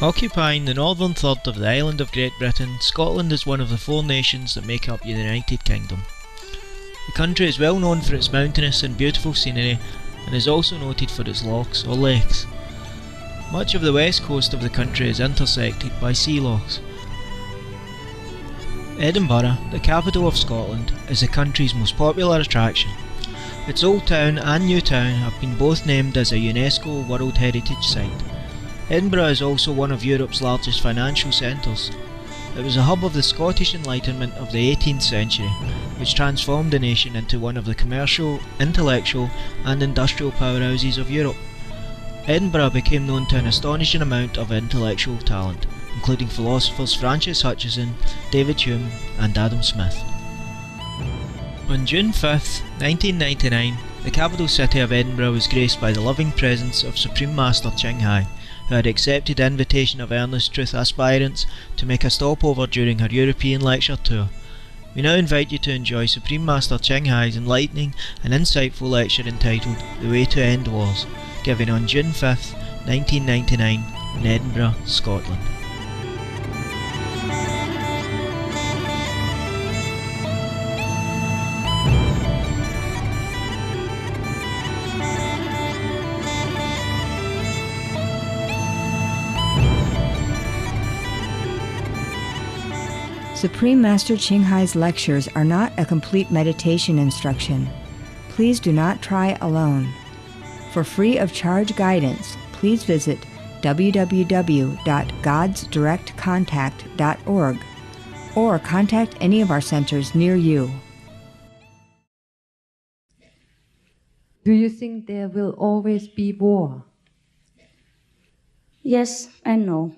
Occupying the northern third of the island of Great Britain, Scotland is one of the 4 nations that make up the United Kingdom. The country is well known for its mountainous and beautiful scenery, and is also noted for its lochs or lakes. Much of the west coast of the country is intersected by sea lochs. Edinburgh, the capital of Scotland, is the country's most popular attraction. Its old town and new town have been both named as a UNESCO World Heritage Site. Edinburgh is also one of Europe's largest financial centres. It was a hub of the Scottish Enlightenment of the 18th century, which transformed the nation into one of the commercial, intellectual and industrial powerhouses of Europe. Edinburgh became known to an astonishing amount of intellectual talent, including philosophers Francis Hutcheson, David Hume and Adam Smith. On June 5th, 1999, the capital city of Edinburgh was graced by the loving presence of Supreme Master Ching Hai, who had accepted the invitation of earnest truth aspirants to make a stopover during her European lecture tour. We now invite you to enjoy Supreme Master Ching Hai's enlightening and insightful lecture entitled The Way to End Wars, given on June 5th, 1999 in Edinburgh, Scotland. Supreme Master Ching Hai's lectures are not a complete meditation instruction. Please do not try alone. For free of charge guidance, please visit www.godsdirectcontact.org or contact any of our centers near you. Do you think there will always be war? Yes and no.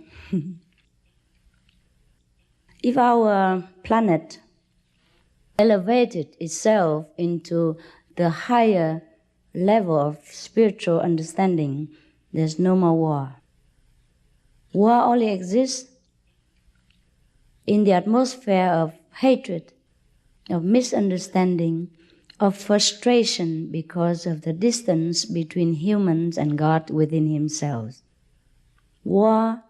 If our planet elevated itself into the higher level of spiritual understanding, there's no more war. War only exists in the atmosphere of hatred, of misunderstanding, of frustration because of the distance between humans and God within Himself. War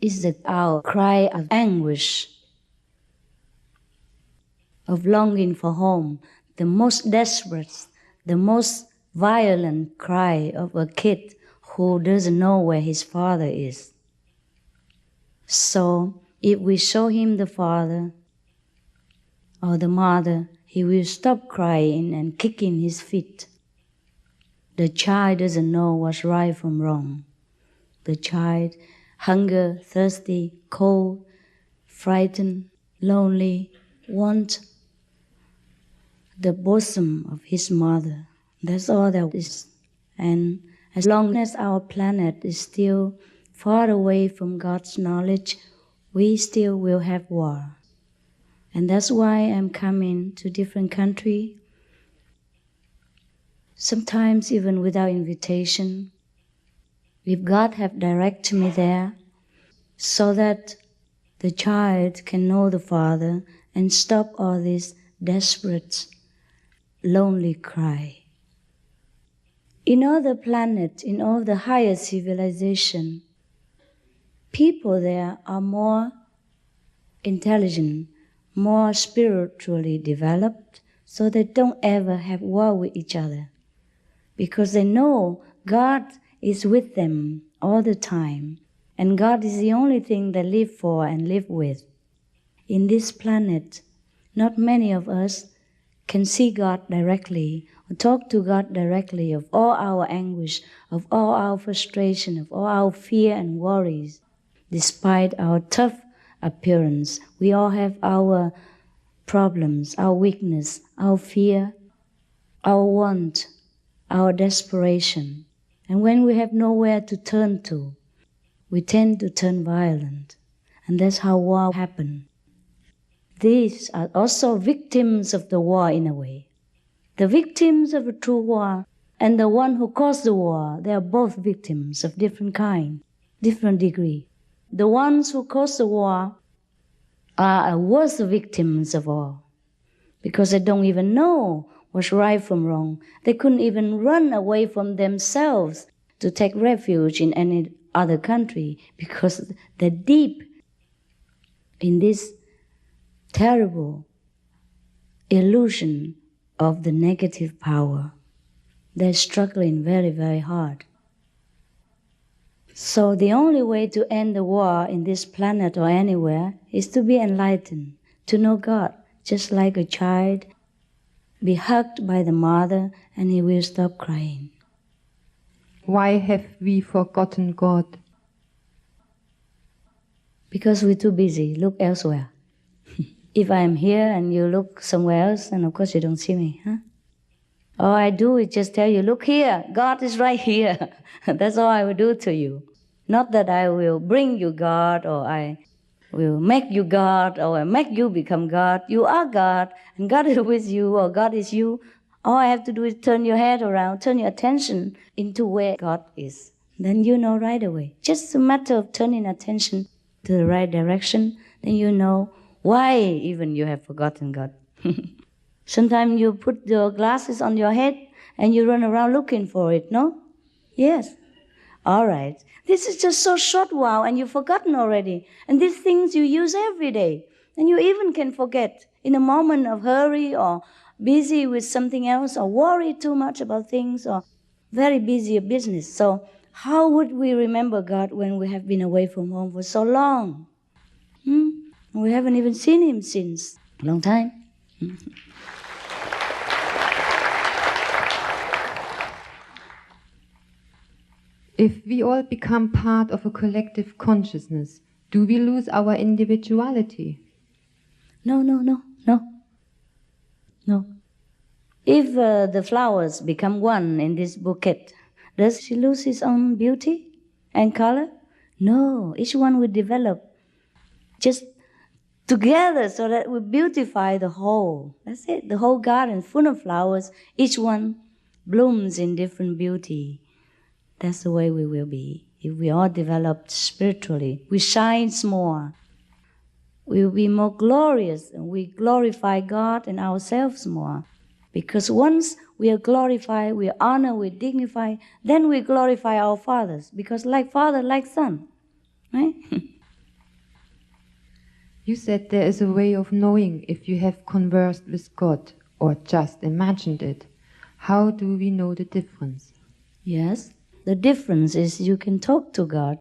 is our cry of anguish, of longing for home, the most desperate, the most violent cry of a kid who doesn't know where his father is. So, if we show him the father or the mother, he will stop crying and kicking his feet. The child doesn't know what's right from wrong. The child hunger, thirsty, cold, frightened, lonely, want the bosom of his mother. That's all there is. And as long as our planet is still far away from God's knowledge, we still will have war. And that's why I'm coming to different countries, sometimes even without invitation. If God have directed me there, so that the child can know the Father and stop all this desperate, lonely cry. In all the planet, in all the higher civilization, people there are more intelligent, more spiritually developed, so they don't ever have war with each other, because they know God is with them all the time, and God is the only thing they live for and live with. In this planet, not many of us can see God directly or talk to God directly of all our anguish, of all our frustration, of all our fear and worries. Despite our tough appearance, we all have our problems, our weakness, our fear, our want, our desperation. And when we have nowhere to turn to, we tend to turn violent. And that's how war happens. These are also victims of the war in a way. The victims of a true war and the one who caused the war, they are both victims of different kind, different degree. The ones who caused the war are worse victims of all, because they don't even know what's right from wrong. They couldn't even run away from themselves to take refuge in any other country, because they're deep in this terrible illusion of the negative power. They're struggling very, very hard. So the only way to end the war in this planet or anywhere is to be enlightened, to know God, just like a child, be hugged by the mother and he will stop crying. Why have we forgotten God? Because we're too busy. Look elsewhere. If I am here and you look somewhere else, then of course you don't see me, huh? All I do is just tell you, look here, God is right here. That's all I will do to you. Not that I will bring you God, or I will make you God, or I make you become God. You are God, and God is with you, or God is you. All I have to do is turn your head around, turn your attention into where God is. Then you know right away. Just a matter of turning attention to the right direction, then you know why even you have forgotten God. Sometimes you put your glasses on your head and you run around looking for it, no? Yes. All right. This is just so short while and you've forgotten already. And these things you use every day. And you even can forget in a moment of hurry or busy with something else or worry too much about things or very busy with business. So how would we remember God when we have been away from home for so long? We haven't even seen Him since a long time. If we all become part of a collective consciousness, do we lose our individuality? No. If the flowers become one in this bouquet, does she lose its own beauty and color? No, each one will develop just together so that we beautify the whole. That's it, the whole garden full of flowers, each one blooms in different beauty. That's the way we will be. If we all develop spiritually, we shine more. We will be more glorious and we glorify God and ourselves more. Because once we are glorified, we honor, we dignify, then we glorify our fathers. Because like father, like son. Right? You said there is a way of knowing if you have conversed with God or just imagined it. How do we know the difference? Yes, the difference is you can talk to God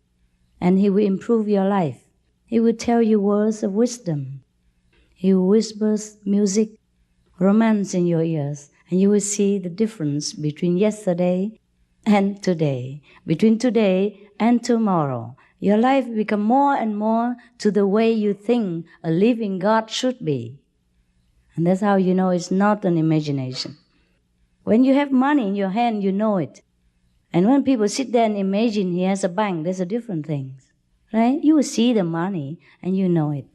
and He will improve your life. He will tell you words of wisdom. He will whisper music, romance in your ears, and you will see the difference between yesterday and today, between today and tomorrow. Your life will become more and more to the way you think a living God should be. And that's how you know it's not an imagination. When you have money in your hand, you know it. And when people sit there and imagine he has a bank, there's a different thing. Right? You will see the money and you know it.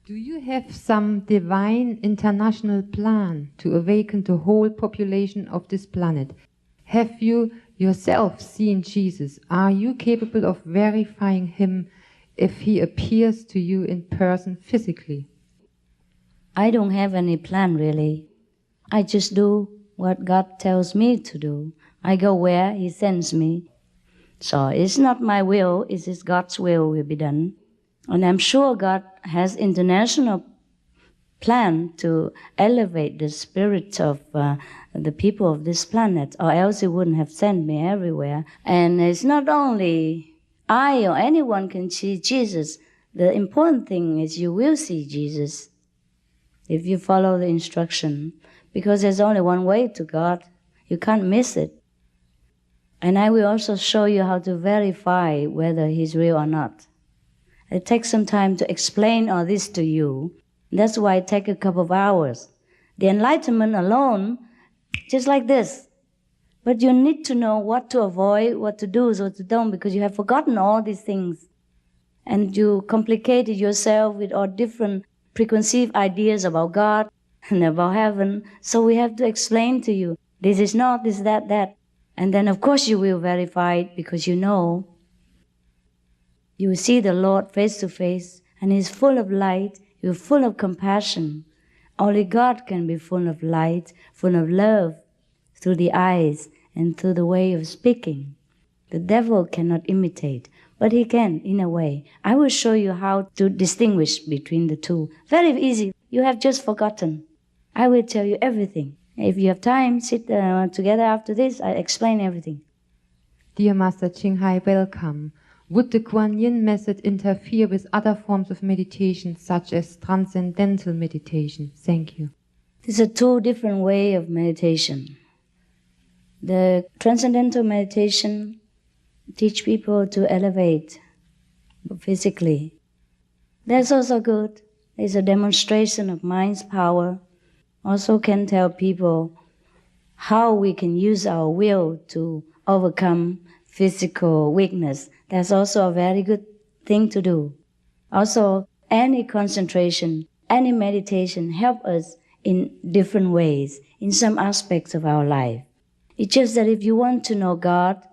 Do you have some divine international plan to awaken the whole population of this planet? Have you yourself seen Jesus? Are you capable of verifying Him if He appears to you in person physically? I don't have any plan really. I just do what God tells me to do. I go where He sends me. So it's not my will, it is God's will be done. And I'm sure God has international plan to elevate the spirit of the people of this planet, or else He wouldn't have sent me everywhere. And it's not only I or anyone can see Jesus. The important thing is you will see Jesus if you follow the instruction, because there's only one way to God. You can't miss it. And I will also show you how to verify whether He's real or not. It takes some time to explain all this to you. That's why it takes a couple of hours. The enlightenment alone, just like this. But you need to know what to avoid, what to do, what to don't, because you have forgotten all these things. And you complicated yourself with all different preconceived ideas about God and about heaven. So we have to explain to you, this is not, this, that. And then of course you will verify it because you know. You will see the Lord face to face, and He's full of light, You're full of compassion. Only God can be full of light, full of love, through the eyes and through the way of speaking. The devil cannot imitate, but he can in a way. I will show you how to distinguish between the two. Very easy. You have just forgotten. I will tell you everything. If you have time, sit together after this. I explain everything. Dear Master Qinghai, welcome. Would the Kuan Yin method interfere with other forms of meditation, such as transcendental meditation? Thank you. These are two different ways of meditation. The transcendental meditation teach people to elevate physically. That's also good. It's a demonstration of mind's power. Also can tell people how we can use our will to overcome physical weakness. That's also a very good thing to do. Also, any concentration, any meditation help us in different ways, in some aspects of our life. It's just that if you want to know God,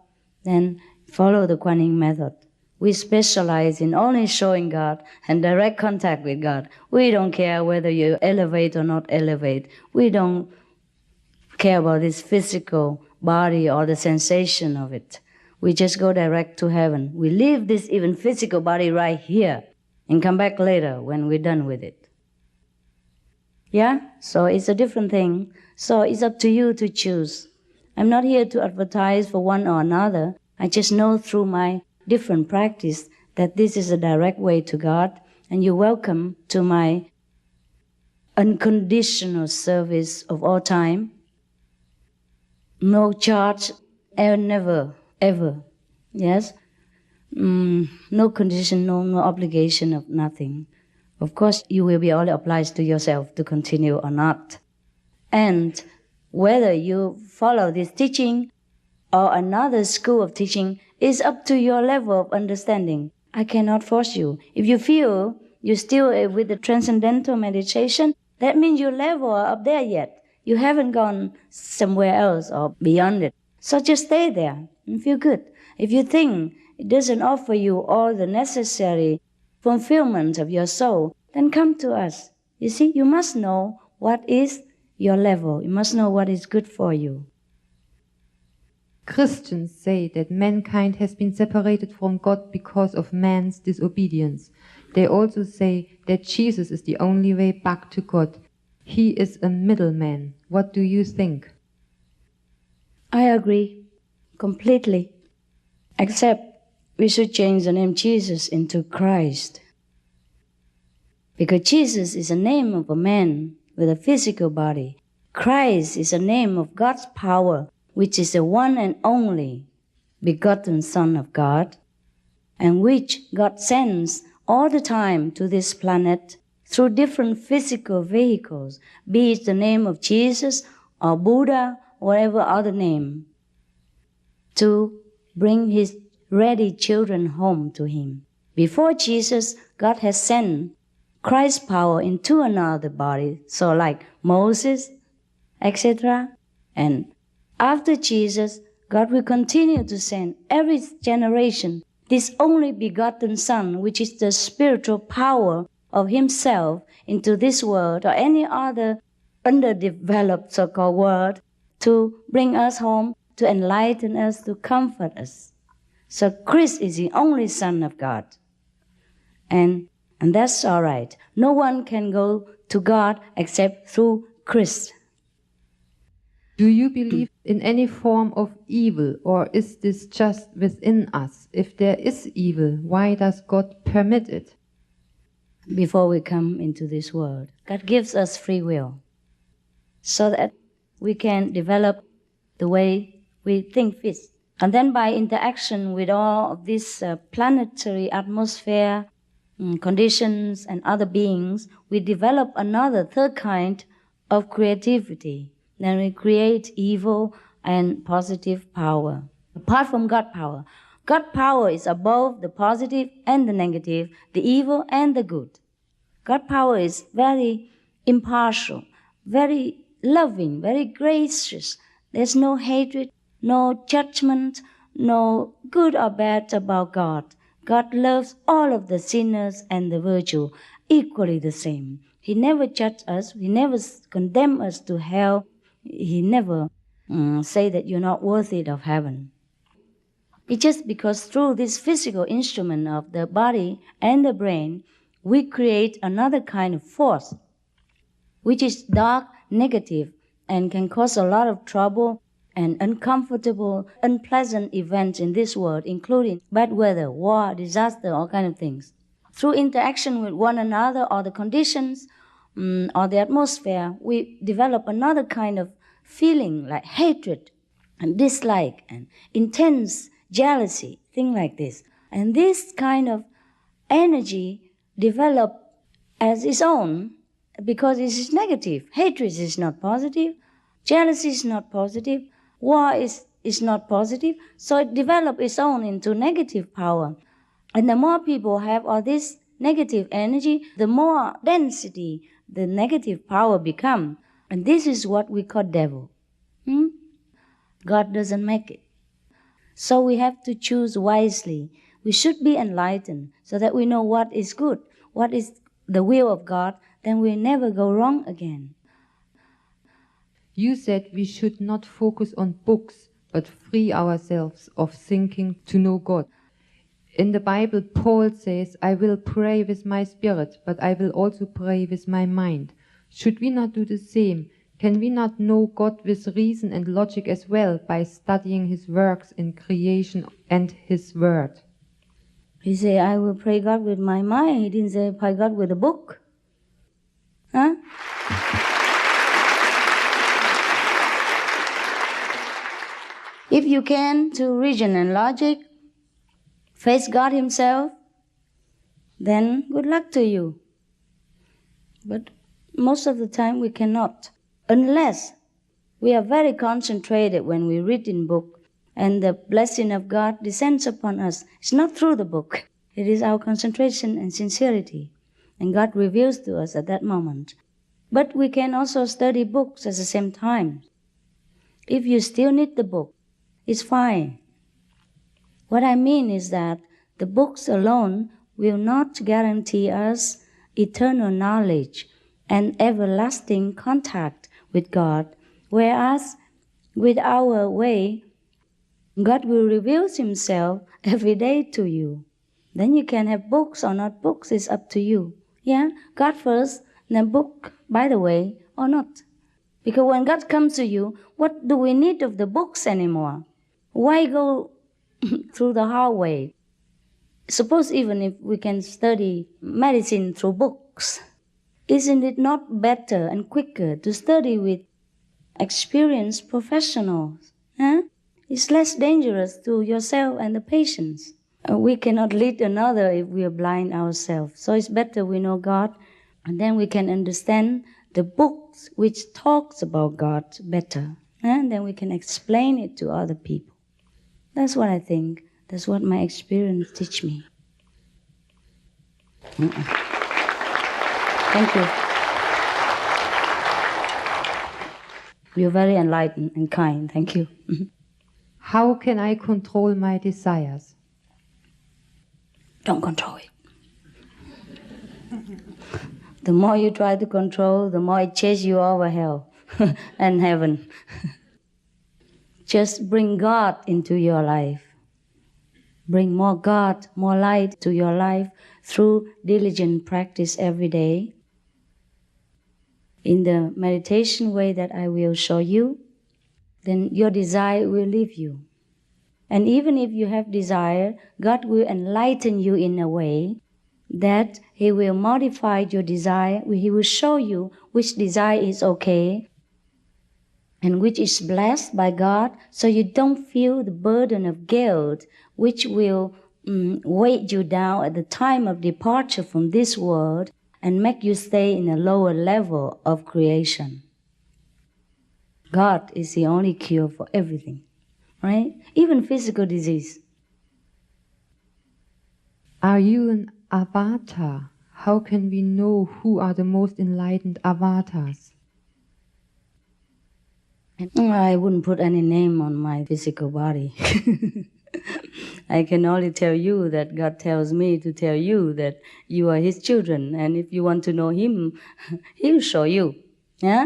then follow the Kuan Yin method. We specialize in only showing God and direct contact with God. We don't care whether you elevate or not elevate. We don't care about this physical body or the sensation of it. We just go direct to heaven. We leave this even physical body right here and come back later when we're done with it. Yeah? So it's a different thing. So it's up to you to choose. I'm not here to advertise for one or another. I just know through my different practice that this is a direct way to God, and you're welcome to my unconditional service of all time. No charge, never, ever. Yes? No condition, no obligation of nothing. Of course, you will be only obliged to yourself to continue or not. And whether you follow this teaching or another school of teaching is up to your level of understanding. I cannot force you. If you feel you're still with the transcendental meditation, that means your level are up there yet. You haven't gone somewhere else or beyond it. So just stay there and feel good. If you think it doesn't offer you all the necessary fulfillment of your soul, then come to us. You see, you must know what is your level. You must know what is good for you. Christians say that mankind has been separated from God because of man's disobedience. They also say that Jesus is the only way back to God. He is a middleman. What do you think? I agree completely. Except we should change the name Jesus into Christ. Because Jesus is a name of a man with a physical body. Christ is a name of God's power, which is the one and only begotten Son of God, and which God sends all the time to this planet through different physical vehicles, be it the name of Jesus or Buddha, or whatever other name, to bring his ready children home to him. Before Jesus, God has sent Christ's power into another body, so like Moses, etc. And after Jesus, God will continue to send every generation this only begotten Son, which is the spiritual power of himself, into this world or any other underdeveloped so-called world, to bring us home, to enlighten us, to comfort us. So Christ is the only Son of God. And that's all right. No one can go to God except through Christ. Do you believe in any form of evil, or is this just within us? If there is evil, why does God permit it? Before we come into this world, God gives us free will so that we can develop the way we think fit. And then by interaction with all of this planetary atmosphere, conditions and other beings, we develop another third kind of creativity. Then we create evil and positive power. Apart from God power. God power is above the positive and the negative, the evil and the good. God power is very impartial, very loving, very gracious. There's no hatred, no judgment, no good or bad about God. God loves all of the sinners and the virtue equally the same. He never judges us. He never condemns us to hell. He never say that you're not worthy of heaven. It's just because through this physical instrument of the body and the brain, we create another kind of force, which is dark, negative, and can cause a lot of trouble and uncomfortable, unpleasant events in this world, including bad weather, war, disaster, all kind of things. Through interaction with one another or the conditions or the atmosphere, we develop another kind of feeling like hatred and dislike and intense jealousy, things like this. And this kind of energy develop as its own because it is negative. Hatred is not positive. Jealousy is not positive. War is not positive. So it develops its own into negative power. And the more people have all this negative energy, the more density the negative power become. And this is what we call devil. God doesn't make it. So we have to choose wisely. We should be enlightened so that we know what is good, what is the will of God, then we never go wrong again. You said we should not focus on books, but free ourselves of thinking to know God. In the Bible, Paul says, I will pray with my spirit, but I will also pray with my mind. Should we not do the same? Can we not know God with reason and logic as well by studying His works in creation and His word? He said, I will pray God with my mind. He didn't say, pray God with a book. Huh? If you can, to reason and logic, face God Himself, then good luck to you. But most of the time we cannot, unless we are very concentrated when we read in book and the blessing of God descends upon us. It's not through the book. It is our concentration and sincerity. And God reveals to us at that moment. But we can also study books at the same time. If you still need the book, it's fine. What I mean is that the books alone will not guarantee us eternal knowledge and everlasting contact with God, whereas with our way, God will reveal Himself every day to you. Then you can have books or not books, it's up to you. Yeah, God first, then book by the way or not. Because when God comes to you, what do we need of the books anymore? Why go through the hard way? Suppose even if we can study medicine through books, isn't it not better and quicker to study with experienced professionals? Huh? It's less dangerous to yourself and the patients. We cannot lead another if we are blind ourselves. So it's better we know God, and then we can understand the books which talks about God better. And then we can explain it to other people. That's what I think. That's what my experience teach me. Thank you. You're very enlightened and kind. Thank you. How can I control my desires? Don't control it. The more you try to control, the more it chases you over hell and heaven. Just bring God into your life. Bring more God, more light to your life through diligent practice every day. In the meditation way that I will show you, then your desire will leave you. And even if you have desire, God will enlighten you in a way that He will modify your desire. He will show you which desire is okay and which is blessed by God, so you don't feel the burden of guilt which will weight you down at the time of departure from this world and make you stay in a lower level of creation. God is the only cure for everything, right? Even physical disease. Are you an avatar? How can we know who are the most enlightened avatars? I wouldn't put any name on my physical body. I can only tell you that God tells me to tell you that you are His children, and if you want to know Him, He'll show you. Yeah?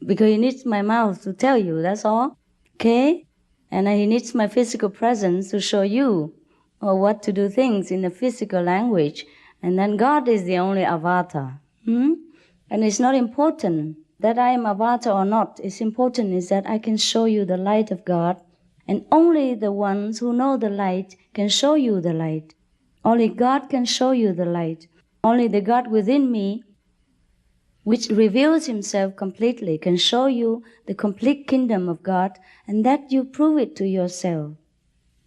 Because He needs my mouth to tell you, that's all. Okay? And he needs my physical presence to show you what to do things in the physical language. And then God is the only avatar. And it's not important that I am avatar or not. It's important is that I can show you the light of God. And only the ones who know the light can show you the light. Only God can show you the light. Only the God within me, which reveals himself completely, can show you the complete kingdom of God, and that you prove it to yourself.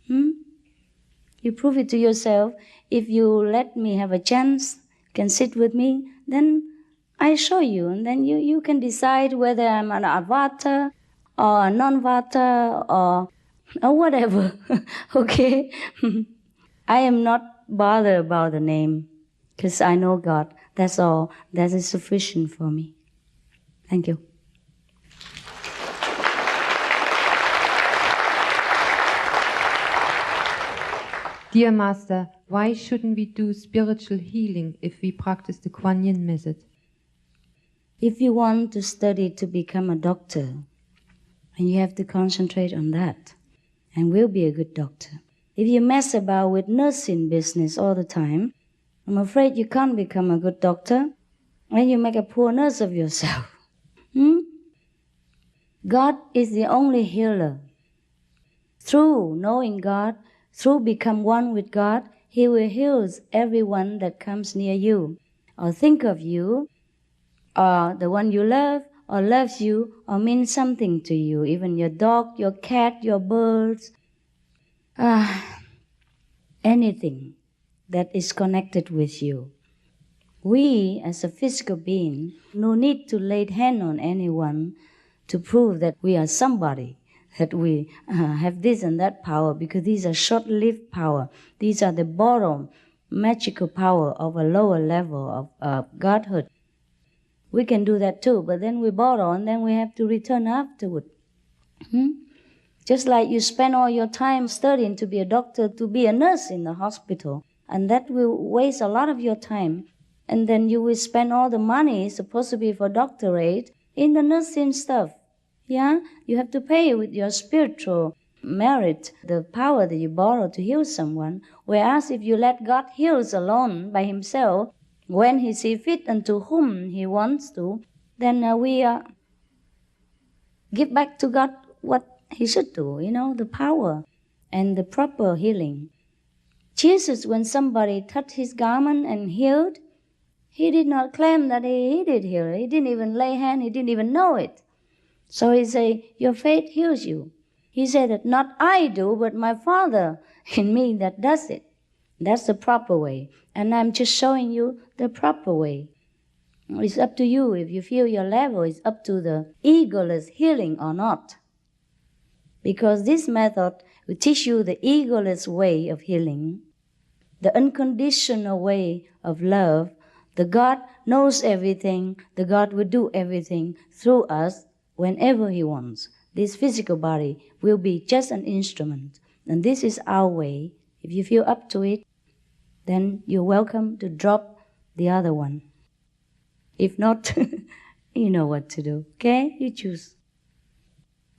You prove it to yourself. If you let me have a chance, can sit with me, then I show you, and then you can decide whether I'm an avatar or a non-avatar or whatever. Okay? I am not bothered about the name, because I know God. That's all. That is sufficient for me. Thank you. Dear Master, why shouldn't we do spiritual healing if we practice the Kuan Yin method? If you want to study to become a doctor, then you have to concentrate on that and will be a good doctor. If you mess about with nursing business all the time, I'm afraid you can't become a good doctor, and you make a poor nurse of yourself. God is the only healer. Through knowing God, through become one with God, He will heal everyone that comes near you, or think of you, or the one you love, or loves you, or means something to you, even your dog, your cat, your birds, anything that is connected with you. We, as a physical being, no need to lay hand on anyone to prove that we are somebody, that we have this and that power, because these are short-lived power. These are the borrowed magical power of a lower level of godhood. We can do that too, but then we borrow and then we have to return afterward. Just like you spend all your time studying to be a doctor, to be a nurse in the hospital, and that will waste a lot of your time. And then you will spend all the money supposed to be for doctorate in the nursing stuff. Yeah? You have to pay with your spiritual merit, the power that you borrow to heal someone. Whereas if you let God heal alone by himself, when he sees fit and to whom he wants to, then we give back to God what he should do, the power and the proper healing. Jesus, when somebody touched his garment and healed, he did not claim that he did heal. He didn't even lay hand, he didn't even know it. So he said, your faith heals you. He said that not I do, but my Father in me that does it. That's the proper way. And I'm just showing you the proper way. It's up to you. If you feel your level is up to the egoless healing or not. Because this method will teach you the egoless way of healing, the unconditional way of love. The God knows everything. The God will do everything through us whenever he wants. This physical body will be just an instrument. And this is our way. If you feel up to it, then you're welcome to drop the other one. If not, you know what to do. Okay? You choose.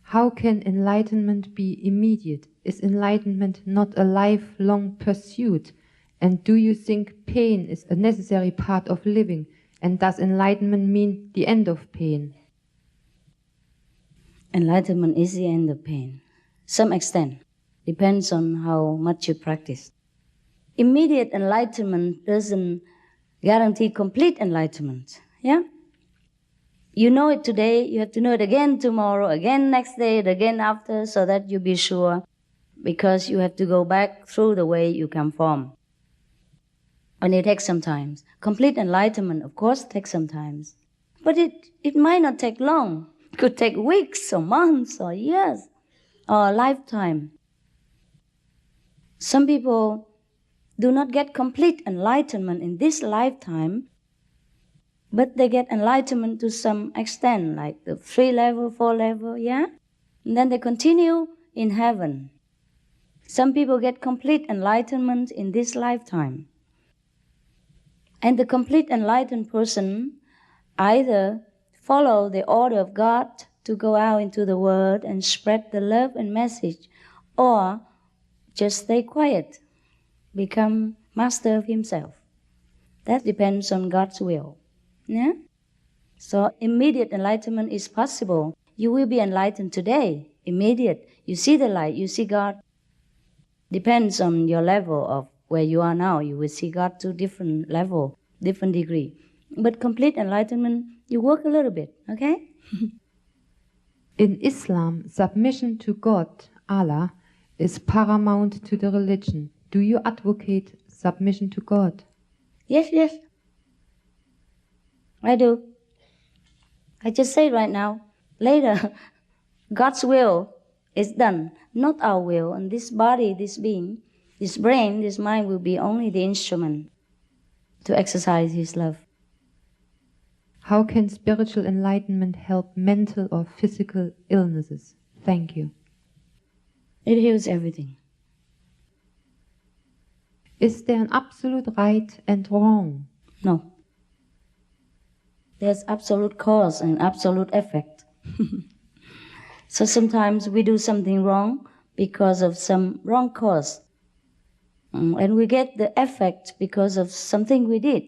How can enlightenment be immediate? Is enlightenment not a lifelong pursuit? And do you think pain is a necessary part of living? And does enlightenment mean the end of pain? Enlightenment is the end of pain. Some extent. Depends on how much you practice. Immediate enlightenment doesn't guarantee complete enlightenment. Yeah? You know it today, you have to know it again tomorrow, again next day, again after, so that you be sure, because you have to go back through the way you come from. And it takes some time. Complete enlightenment, of course, takes some time. But it might not take long. It could take weeks or months or years or a lifetime. Some people do not get complete enlightenment in this lifetime, but they get enlightenment to some extent, like the 3 level, 4 level, yeah? And then they continue in heaven. Some people get complete enlightenment in this lifetime. And the complete enlightened person either follow the order of God to go out into the world and spread the love and message or just stay quiet, become master of himself. That depends on God's will. Yeah? So immediate enlightenment is possible. You will be enlightened today, immediate. You see the light, you see God. Depends on your level of where you are now. You will see God to different level, different degree. But complete enlightenment, you work a little bit, okay? In Islam, submission to God, Allah, is paramount to the religion. Do you advocate submission to God? Yes. I do. I just say right now, later, God's will is done, not our will. And this body, this being, this brain, this mind will be only the instrument to exercise His love. How can spiritual enlightenment help mental or physical illnesses? Thank you. It heals everything. Is there an absolute right and wrong? No. There's absolute cause and absolute effect. So sometimes we do something wrong because of some wrong cause. And we get the effect because of something we did.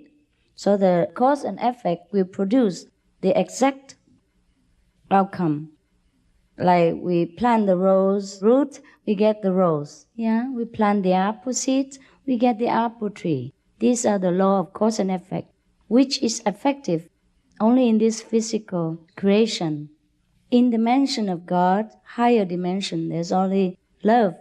So the cause and effect will produce the exact outcome. Like we plant the rose root, we get the rose. Yeah, we plant the apple seeds, we get the apple tree. These are the law of cause and effect, which is effective only in this physical creation. In the dimension of God, higher dimension, there's only love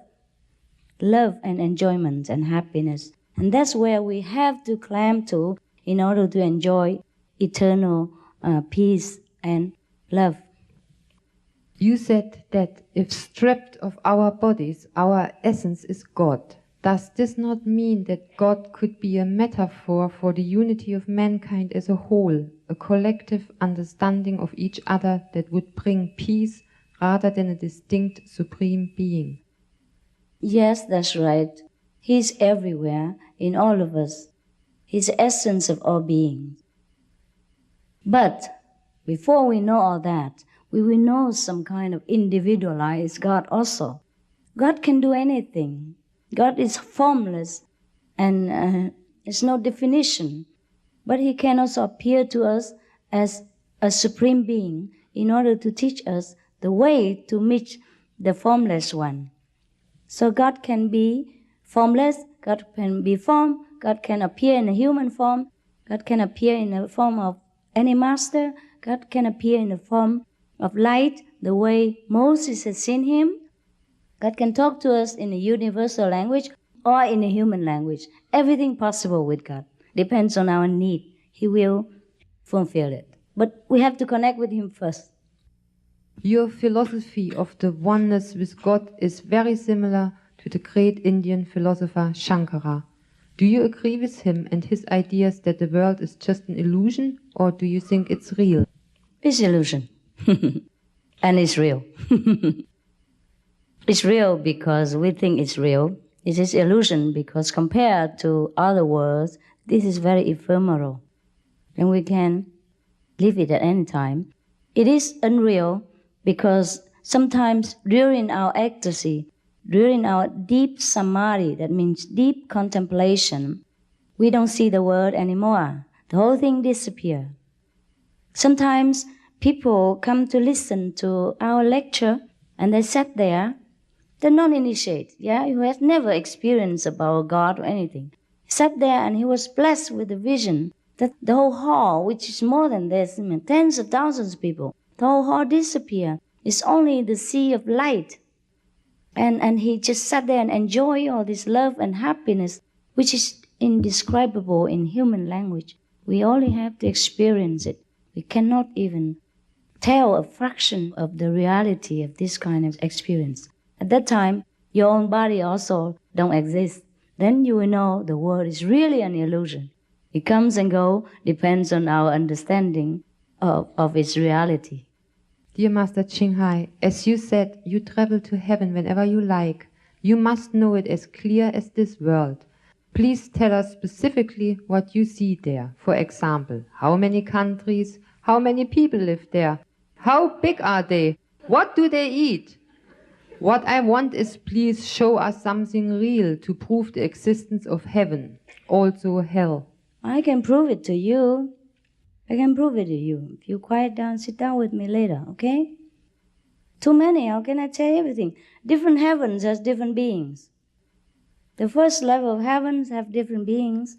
and enjoyment and happiness. And that's where we have to climb to in order to enjoy eternal peace and love. You said that if stripped of our bodies, our essence is God. Does this not mean that God could be a metaphor for the unity of mankind as a whole, a collective understanding of each other that would bring peace rather than a distinct supreme being? Yes, that's right. He's everywhere, in all of us. He's the essence of all beings. But before we know all that, we will know some kind of individualized God also. God can do anything. God is formless and there's no definition. But He can also appear to us as a supreme being in order to teach us the way to meet the formless one. So God can be formless, God can be formed, God can appear in a human form, God can appear in the form of any master, God can appear in the form of light, the way Moses has seen Him. God can talk to us in a universal language or in a human language. Everything possible with God. Depends on our need. He will fulfill it. But we have to connect with Him first. Your philosophy of the oneness with God is very similar to the great Indian philosopher Shankara. Do you agree with him and his ideas that the world is just an illusion, or do you think it's real? It's illusion. And it's real. It's real because we think it's real. It is illusion because compared to other worlds, this is very ephemeral. And we can leave it at any time. It is unreal because sometimes during our ecstasy, during our deep samadhi, that means deep contemplation, we don't see the world anymore. The whole thing disappears. Sometimes people come to listen to our lecture and they sat there. They're non-initiate, who has never experienced about God or anything. He sat there and he was blessed with the vision that the whole hall, which is more than this, tens of thousands of people, the whole hall disappeared. It's only the sea of light. And he just sat there and enjoyed all this love and happiness, which is indescribable in human language. We only have to experience it. We cannot even tell a fraction of the reality of this kind of experience. At that time, your own body also don't exist. Then you will know the world is really an illusion. It comes and goes, depends on our understanding of its reality. Dear Master Ching Hai, as you said, you travel to heaven whenever you like. You must know it as clear as this world. Please tell us specifically what you see there. For example, how many countries, how many people live there, how big are they, what do they eat? What I want is, please show us something real to prove the existence of heaven, also hell. I can prove it to you. I can prove it to you. If you quiet down, sit down with me later, okay? Too many, how can I tell you everything? Different heavens has different beings. The first level of heavens have different beings.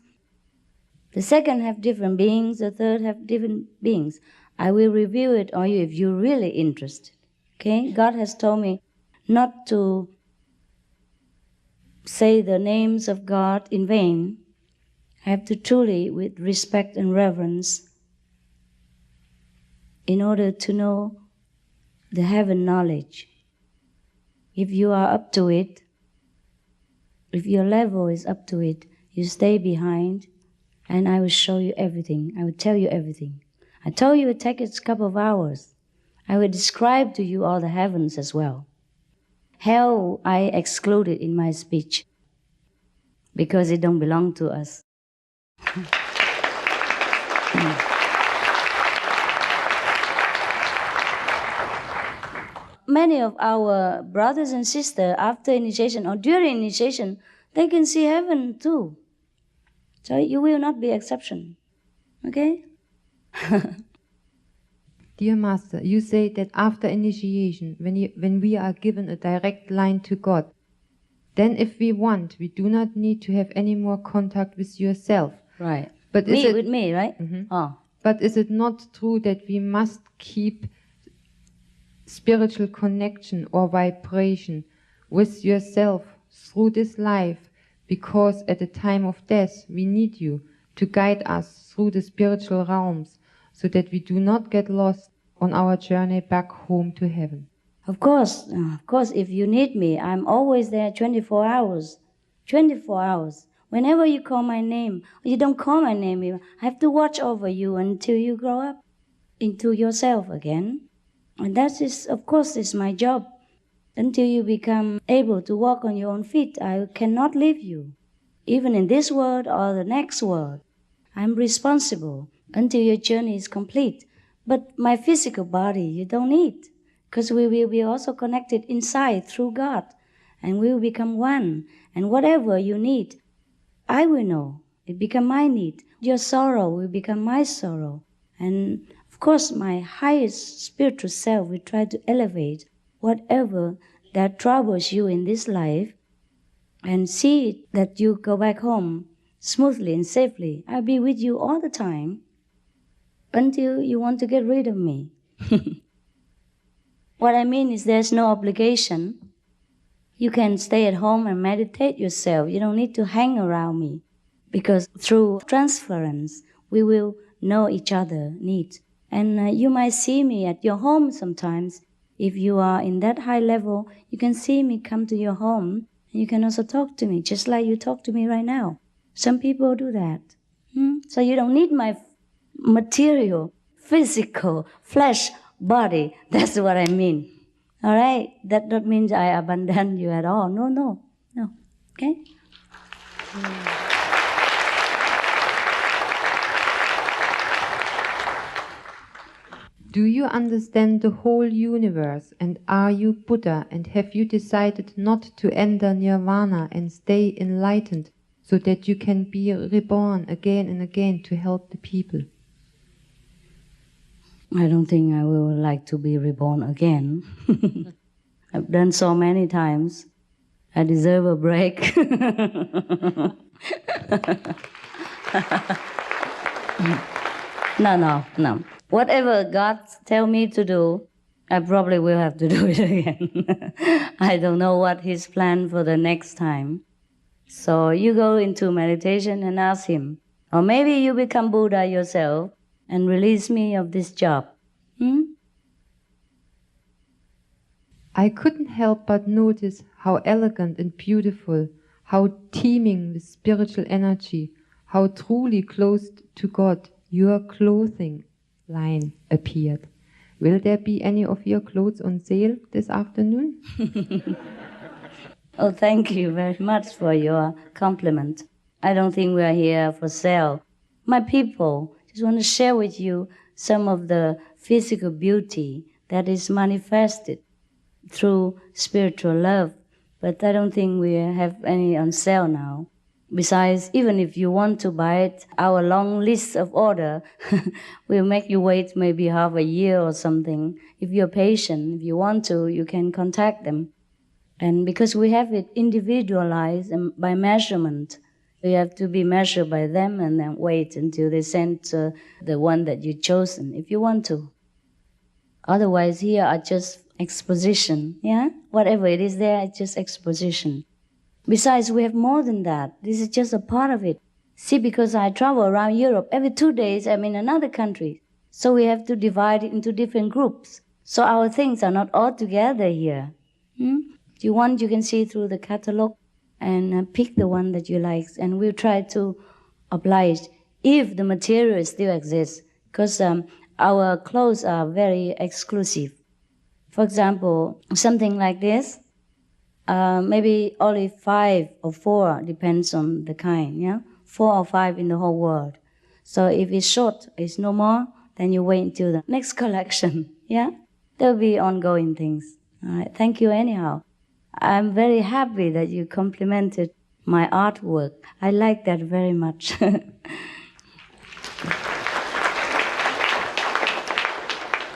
The second have different beings. The third have different beings. I will reveal it on you if you're really interested, okay? God has told me not to say the names of God in vain. I have to truly, with respect and reverence, in order to know the heaven knowledge. If you are up to it, if your level is up to it, you stay behind and I will show you everything. I will tell you everything. I told you it takes a couple of hours. I will describe to you all the heavens as well. Hell, I excluded in my speech because it don't belong to us. Many of our brothers and sisters, after initiation or during initiation, they can see heaven too. So you will not be exception. Okay? Dear Master, you say that after initiation, when we are given a direct line to God, then if we want, we do not need to have any more contact with yourself. Right. But with me, right? Mm-hmm. Oh. But is it not true that we must keep spiritual connection or vibration with yourself through this life, because at the time of death we need you to guide us through the spiritual realms so that we do not get lost on our journey back home to heaven? Of course, if you need me, I'm always there 24 hours. 24 hours. Whenever you call my name, you don't call my name even, I have to watch over you until you grow up into yourself again. And that is, of course, is my job. Until you become able to walk on your own feet, I cannot leave you. Even in this world or the next world, I'm responsible until your journey is complete. But my physical body, you don't need, because we will be also connected inside through God, and we will become one. And whatever you need, I will know. It become my need. Your sorrow will become my sorrow. And of course, my highest spiritual self will try to elevate whatever that troubles you in this life and see that you go back home smoothly and safely. I'll be with you all the time until you want to get rid of me. What I mean is there's no obligation. You can stay at home and meditate yourself. You don't need to hang around me, because through transference, we will know each other's needs. And you might see me at your home sometimes. If you are in that high level, you can see me come to your home, and you can also talk to me, just like you talk to me right now. Some people do that. So you don't need my material, physical, flesh, body. That's what I mean. All right? That means I abandon you at all. No. Okay? Do you understand the whole universe, and are you Buddha, and have you decided not to enter nirvana and stay enlightened so that you can be reborn again and again to help the people? I don't think I will like to be reborn again. I've done so many times. I deserve a break. No. Whatever God tell me to do, I probably will have to do it again. I don't know what His plan for the next time. So you go into meditation and ask Him. Or maybe you become Buddha yourself and release me of this job. I couldn't help but notice how elegant and beautiful, how teeming with spiritual energy, how truly close to God your clothing line appeared. Will there be any of your clothes on sale this afternoon? Oh, thank you very much for your compliment. I don't think we are here for sale. My people just want to share with you some of the physical beauty that is manifested through spiritual love. But I don't think we have any on sale now. Besides, even if you want to buy it, our long list of order will make you wait maybe half a year or something. If you're patient, if you want to, you can contact them. And because we have it individualized and by measurement, you have to be measured by them and then wait until they send the one that you've chosen, if you want to. Otherwise, here are just exposition, yeah? Whatever it is there, it's just exposition. Besides, we have more than that. This is just a part of it. See, because I travel around Europe, every 2 days I'm in another country. So we have to divide it into different groups. So our things are not all together here. If you want, you can see through the catalog and pick the one that you like. And we'll try to oblige if the material still exists. Because our clothes are very exclusive. For example, something like this, maybe only 5 or 4, depends on the kind, yeah? 4 or 5 in the whole world. So if it's short, it's no more, then you wait until the next collection, yeah? There'll be ongoing things. All right, thank you anyhow. I'm very happy that you complimented my artwork. I like that very much.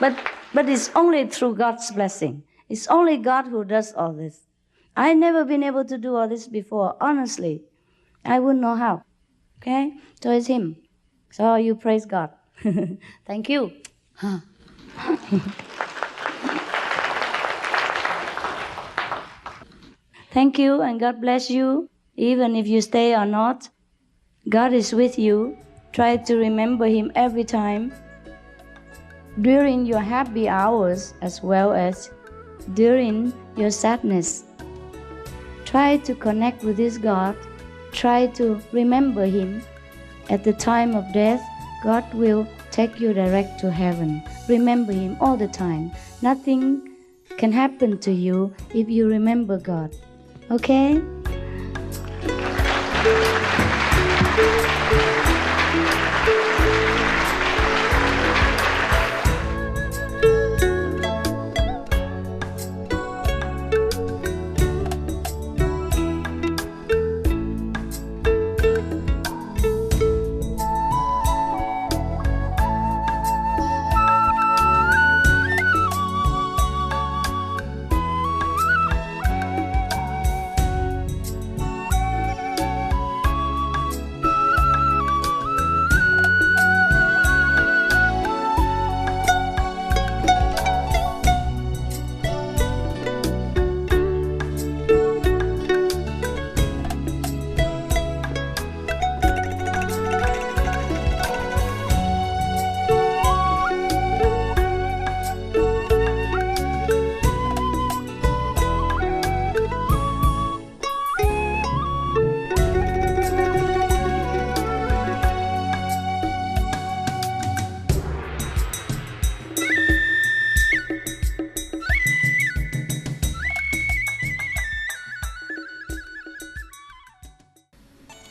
But it's only through God's blessing. It's only God who does all this. I've never been able to do all this before, honestly. I wouldn't know how. Okay? So it's Him. So you praise God. Thank you. Thank you, and God bless you. Even if you stay or not, God is with you. Try to remember Him every time. During your happy hours as well as during your sadness. Try to connect with this God. Try to remember Him. At the time of death, God will take you direct to heaven. Remember Him all the time. Nothing can happen to you if you remember God. Okay?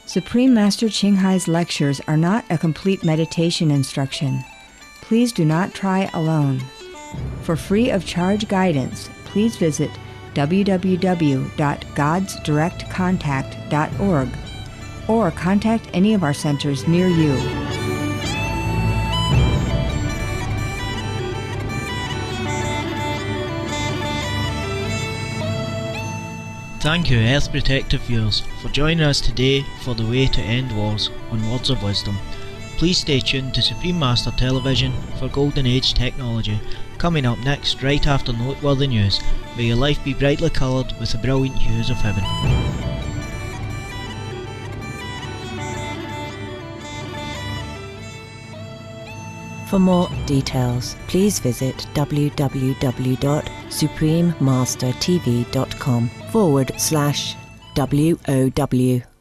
Supreme Master Ching Hai's lectures are not a complete meditation instruction. Please do not try alone. For free of charge guidance, please visit www.godsdirectcontact.org or contact any of our centers near you. Thank you, Earth Protective viewers, for joining us today for The Way to End Wars on Words of Wisdom. Please stay tuned to Supreme Master Television for Golden Age technology. Coming up next, right after noteworthy news, may your life be brightly coloured with the brilliant hues of heaven. For more details, please visit www.suprememastertv.com/WOW.